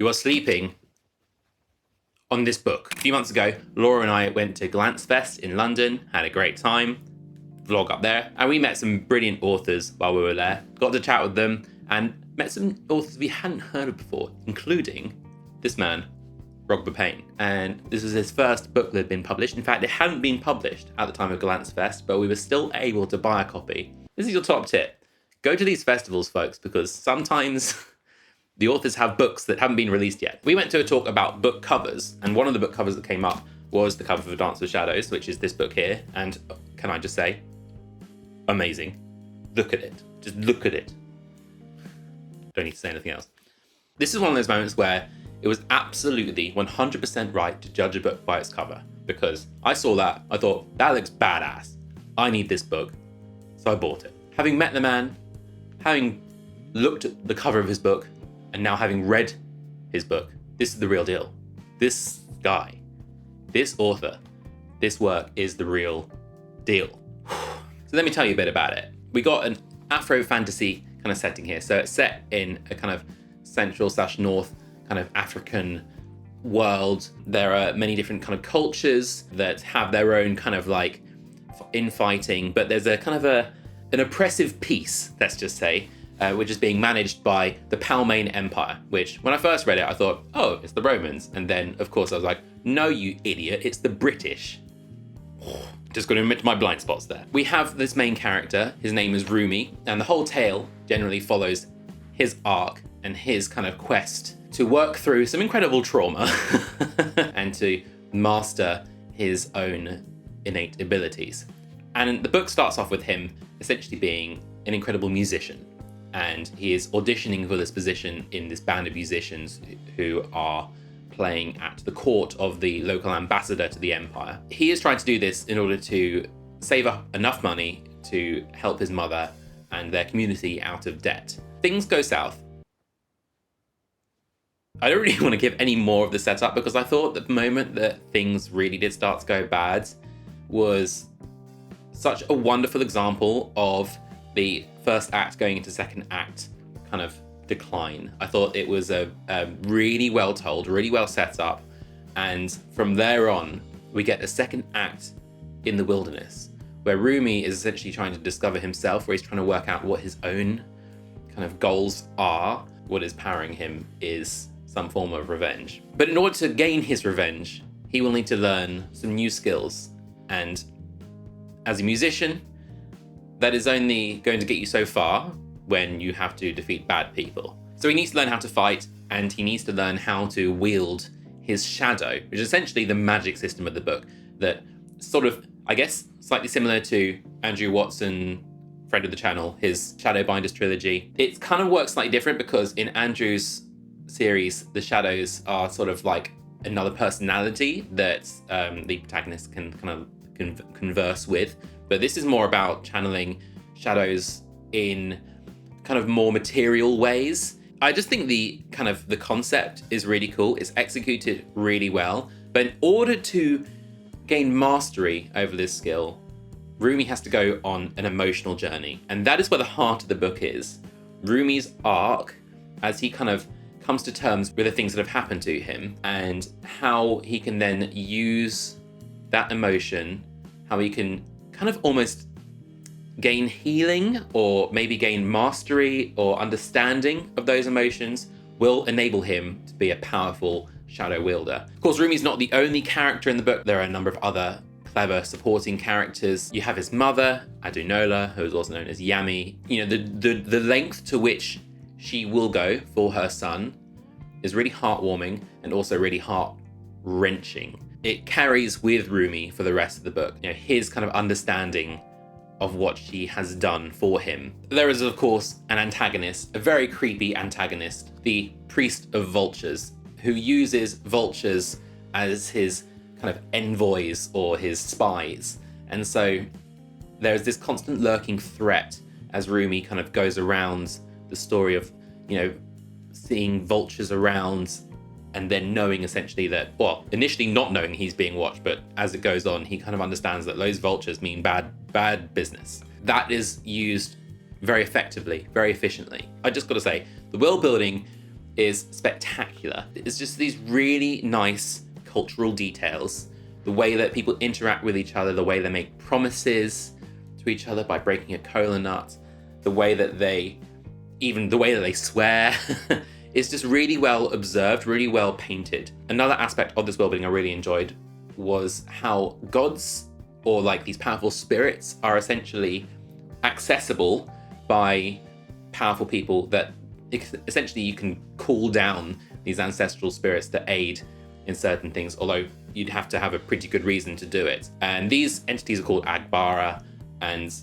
You are sleeping on this book. A few months ago, Laura and I went to Glance Fest in London, had a great time, vlog up there, and we met some brilliant authors while we were there. Got to chat with them and met some authors we hadn't heard of before, including this man, Rogba Payne. And this was his first book that had been published. In fact, it hadn't been published at the time of Glance Fest, but we were still able to buy a copy. This is your top tip. Go to these festivals, folks, because sometimes the authors have books that haven't been released yet. We went to a talk about book covers, and one of the book covers that came up was the cover for Dance with Shadows, which is this book here. And can I just say, amazing. Look at it. Just look at it. Don't need to say anything else. This is one of those moments where it was absolutely 100% right to judge a book by its cover, because I saw that, I thought, that looks badass. I need this book. So I bought it. Having met the man, having looked at the cover of his book, and now having read his book, this is the real deal. This guy, this author, this work is the real deal. So let me tell you a bit about it. We got an afro-fantasy kind of setting here. So it's set in a kind of central/north kind of African world. There are many different kind of cultures that have their own kind of like infighting, but there's a kind of an oppressive peace, let's just say, which is being managed by the Palmain Empire, which when I first read it, I thought, oh, it's the Romans. And then, of course, I was like, no, you idiot, it's the British. Just got to admit to my blind spots there. We have this main character, his name is Rumi, and the whole tale generally follows his arc and his kind of quest to work through some incredible trauma and to master his own innate abilities. And the book starts off with him essentially being an incredible musician. And he is auditioning for this position in this band of musicians who are playing at the court of the local ambassador to the empire. He is trying to do this in order to save up enough money to help his mother and their community out of debt. Things go south. I don't really want to give any more of the setup because I thought that the moment that things really did start to go bad was such a wonderful example of the first act going into second act kind of decline. I thought it was a really well told, really well set up, and from there on we get a second act in the wilderness where Rumi is essentially trying to discover himself, where he's trying to work out what his own kind of goals are. What is powering him is some form of revenge. But in order to gain his revenge, he will need to learn some new skills, and as a musician, that is only going to get you so far when you have to defeat bad people. So he needs to learn how to fight, and he needs to learn how to wield his shadow, which is essentially the magic system of the book that sort of, I guess, slightly similar to Andrew Watson, friend of the channel, his Shadowbinders trilogy. It kind of works slightly different because in Andrew's series, the shadows are sort of like another personality that the protagonist can kind of converse with. But this is more about channeling shadows in kind of more material ways. I just think the concept is really cool. It's executed really well. But in order to gain mastery over this skill, Rumi has to go on an emotional journey. And that is where the heart of the book is. Rumi's arc, as he kind of comes to terms with the things that have happened to him and how he can then use that emotion, how he can kind of almost gain healing or maybe gain mastery or understanding of those emotions, will enable him to be a powerful shadow wielder. Of course, Rumi's not the only character in the book. There are a number of other clever supporting characters. You have his mother, Adunola, who is also known as Yami. You know, the length to which she will go for her son is really heartwarming and also really heart-wrenching. It carries with Rumi for the rest of the book, you know, his kind of understanding of what she has done for him. There is, of course, an antagonist, a very creepy antagonist, the Priest of Vultures, who uses vultures as his kind of envoys or his spies. And so there's this constant lurking threat as Rumi kind of goes around the story of, you know, seeing vultures around and then knowing essentially that, well, initially not knowing he's being watched, but as it goes on, he kind of understands that those vultures mean bad business. That is used very effectively, very efficiently. I just got to say, the world building is spectacular. It's just these really nice cultural details, the way that people interact with each other, the way they make promises to each other by breaking a cola nut, the way that they swear. It's just really well observed, really well painted. Another aspect of this worldbuilding I really enjoyed was how gods, or like these powerful spirits, are essentially accessible by powerful people, that essentially you can call down these ancestral spirits to aid in certain things, although you'd have to have a pretty good reason to do it. And these entities are called Agbara, and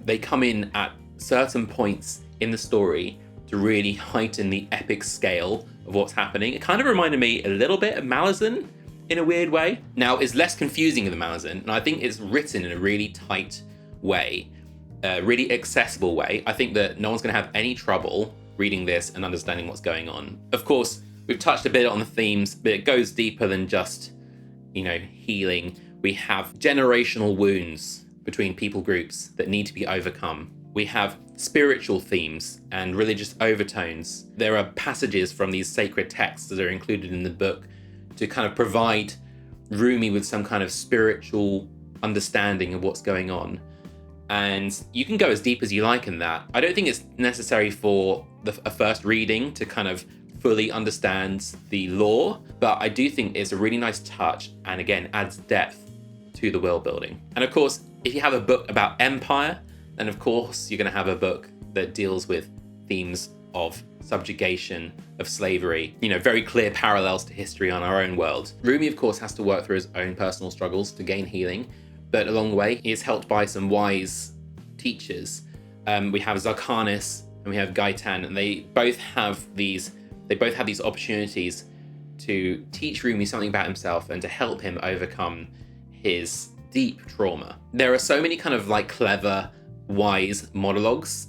they come in at certain points in the story to really heighten the epic scale of what's happening. It kind of reminded me a little bit of Malazan in a weird way. Now, it's less confusing than Malazan, and I think it's written in a really tight way, a really accessible way. I think that no one's going to have any trouble reading this and understanding what's going on. Of course, we've touched a bit on the themes, but it goes deeper than just, healing. We have generational wounds between people groups that need to be overcome. We have spiritual themes and religious overtones. There are passages from these sacred texts that are included in the book to kind of provide Rumi with some kind of spiritual understanding of what's going on. And you can go as deep as you like in that. I don't think it's necessary for a first reading to kind of fully understand the lore, but I do think it's a really nice touch, and again, adds depth to the world building. And of course, if you have a book about empire, then of course you're going to have a book that deals with themes of subjugation, of slavery, very clear parallels to history on our own world. Rumi, of course, has to work through his own personal struggles to gain healing, but along the way, he is helped by some wise teachers. We have Zarkanis and we have Gaitan, and they both have these opportunities to teach Rumi something about himself and to help him overcome his deep trauma. There are so many kind of like clever, wise monologues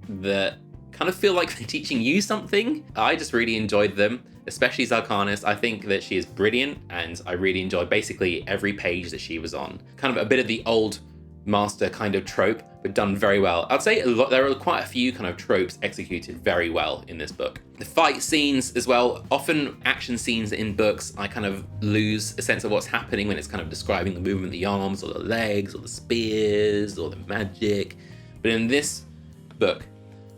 that kind of feel like they're teaching you something. I just really enjoyed them, especially Zarkanis. I think that she is brilliant, and I really enjoyed basically every page that she was on. Kind of a bit of the old master kind of trope, but done very well. I'd say there are quite a few kind of tropes executed very well in this book. The fight scenes as well, often action scenes in books, I kind of lose a sense of what's happening when it's kind of describing the movement of the arms or the legs or the spears or the magic. But in this book,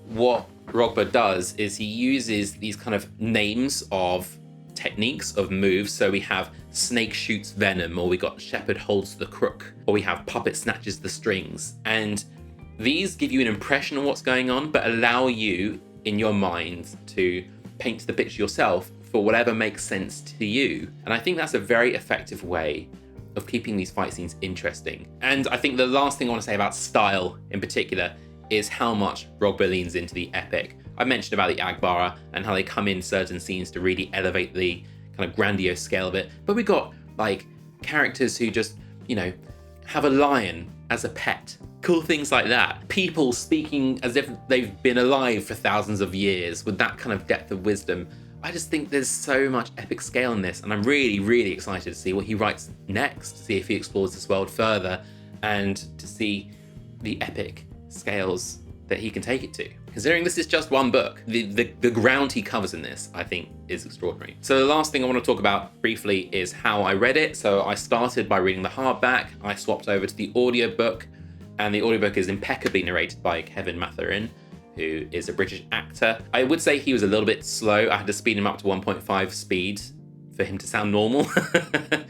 what Rogba does is he uses these kind of names of techniques of moves. So we have snake shoots venom, or we got shepherd holds the crook, or we have puppet snatches the strings. And these give you an impression of what's going on, but allow you in your mind to paint the picture yourself for whatever makes sense to you. And I think that's a very effective way of keeping these fight scenes interesting. And I think the last thing I want to say about style in particular is how much Rogba leans into the epic. I mentioned about the Agbara and how they come in certain scenes to really elevate the kind of grandiose scale of it. But we got like characters who just, have a lion as a pet. Cool things like that. People speaking as if they've been alive for thousands of years with that kind of depth of wisdom. I just think there's so much epic scale in this, and I'm really, really excited to see what he writes next, to see if he explores this world further, and to see the epic scales that he can take it to. Considering this is just one book, the ground he covers in this, I think, is extraordinary. So the last thing I want to talk about briefly is how I read it. So I started by reading the hardback, I swapped over to the audiobook, and the audiobook is impeccably narrated by Kevin Mathurin, who is a British actor. I would say he was a little bit slow. I had to speed him up to 1.5 speed for him to sound normal.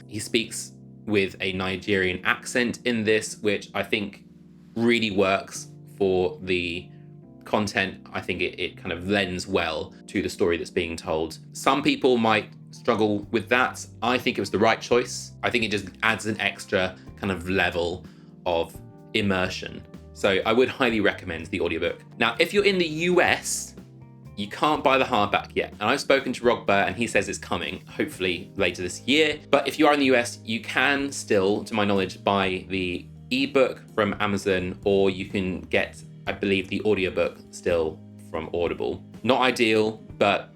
He speaks with a Nigerian accent in this, which I think really works for the content. I think it kind of lends well to the story that's being told. Some people might struggle with that. I think it was the right choice. I think it just adds an extra kind of level of immersion. So I would highly recommend the audiobook. Now, if you're in the US, you can't buy the hardback yet. And I've spoken to Rogba and he says it's coming, hopefully later this year. But if you are in the US, you can still, to my knowledge, buy the ebook from Amazon, or you can get, I believe, the audiobook still from Audible. Not ideal, but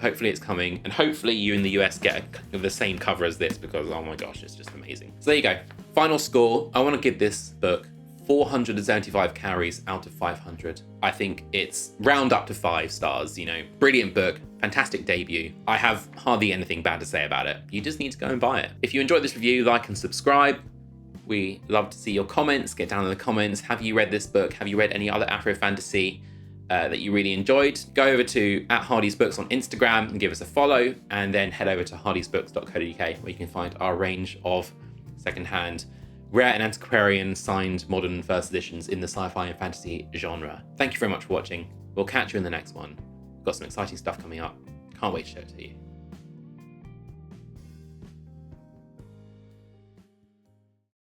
hopefully it's coming. And hopefully you in the US get the same cover as this, because oh my gosh, it's just amazing. So there you go. Final score. I want to give this book 475 calories out of 500. I think it's round up to 5 stars, brilliant book, fantastic debut. I have hardly anything bad to say about it. You just need to go and buy it. If you enjoyed this review, like and subscribe. We love to see your comments. Get down in the comments. Have you read this book? Have you read any other Afrofantasy that you really enjoyed? Go over to @HardysBooks on Instagram and give us a follow, and then head over to hardysbooks.co.uk where you can find our range of secondhand, rare and antiquarian signed modern first editions in the sci-fi and fantasy genre. Thank you very much for watching. We'll catch you in the next one. We've got some exciting stuff coming up. Can't wait to show it to you.